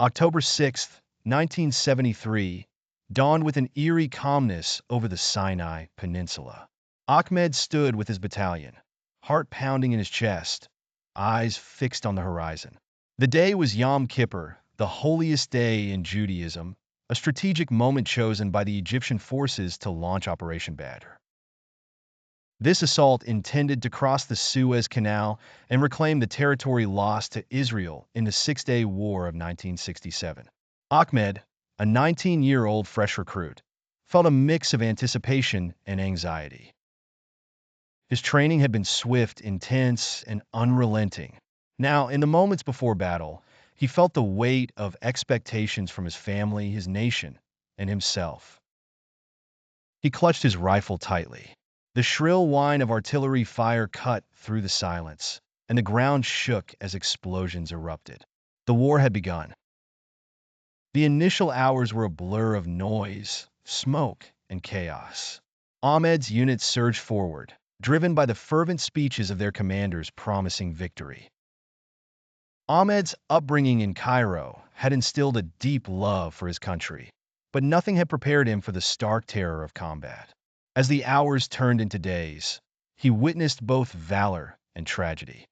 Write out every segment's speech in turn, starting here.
October 6th, 1973, dawned with an eerie calmness over the Sinai Peninsula. Ahmed stood with his battalion, heart pounding in his chest, eyes fixed on the horizon. The day was Yom Kippur, the holiest day in Judaism, a strategic moment chosen by the Egyptian forces to launch Operation Badr. This assault intended to cross the Suez Canal and reclaim the territory lost to Israel in the Six-Day War of 1967. Ahmed, a 19-year-old fresh recruit, felt a mix of anticipation and anxiety. His training had been swift, intense, and unrelenting. Now, in the moments before battle, he felt the weight of expectations from his family, his nation, and himself. He clutched his rifle tightly. The shrill whine of artillery fire cut through the silence, and the ground shook as explosions erupted. The war had begun. The initial hours were a blur of noise, smoke, and chaos. Ahmed's units surged forward, driven by the fervent speeches of their commanders promising victory. Ahmed's upbringing in Cairo had instilled a deep love for his country, but nothing had prepared him for the stark terror of combat. As the hours turned into days, he witnessed both valor and tragedy.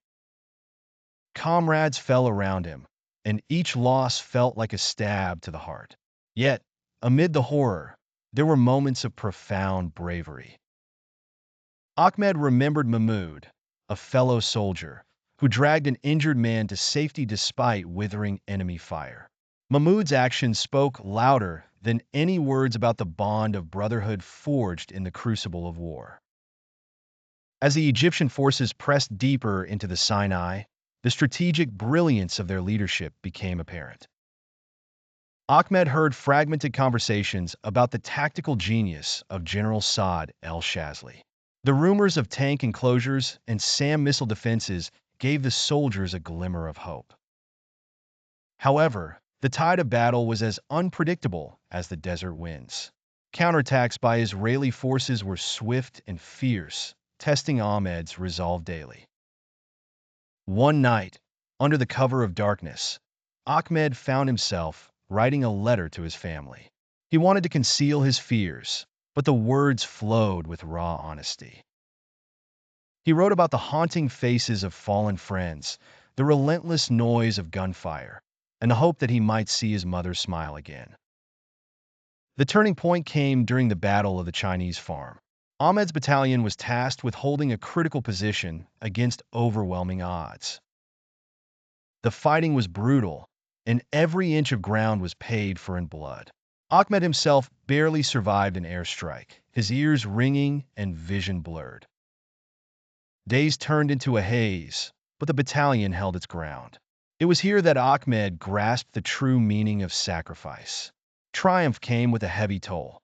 Comrades fell around him, and each loss felt like a stab to the heart. Yet, amid the horror, there were moments of profound bravery. Ahmed remembered Mahmoud, a fellow soldier, who dragged an injured man to safety despite withering enemy fire. Mahmoud's actions spoke louder than any words about the bond of brotherhood forged in the crucible of war. As the Egyptian forces pressed deeper into the Sinai, the strategic brilliance of their leadership became apparent. Ahmed heard fragmented conversations about the tactical genius of General Saad el-Shazli. The rumors of tank enclosures and SAM missile defenses gave the soldiers a glimmer of hope. However, the tide of battle was as unpredictable as the desert winds. Counterattacks by Israeli forces were swift and fierce, testing Ahmed's resolve daily. One night, under the cover of darkness, Ahmed found himself writing a letter to his family. He wanted to conceal his fears, but the words flowed with raw honesty. He wrote about the haunting faces of fallen friends, the relentless noise of gunfire, and the hope that he might see his mother smile again. The turning point came during the Battle of the Chinese Farm. Ahmed's battalion was tasked with holding a critical position against overwhelming odds. The fighting was brutal, and every inch of ground was paid for in blood. Ahmed himself barely survived an airstrike, his ears ringing and vision blurred. Days turned into a haze, but the battalion held its ground. It was here that Ahmed grasped the true meaning of sacrifice. Triumph came with a heavy toll.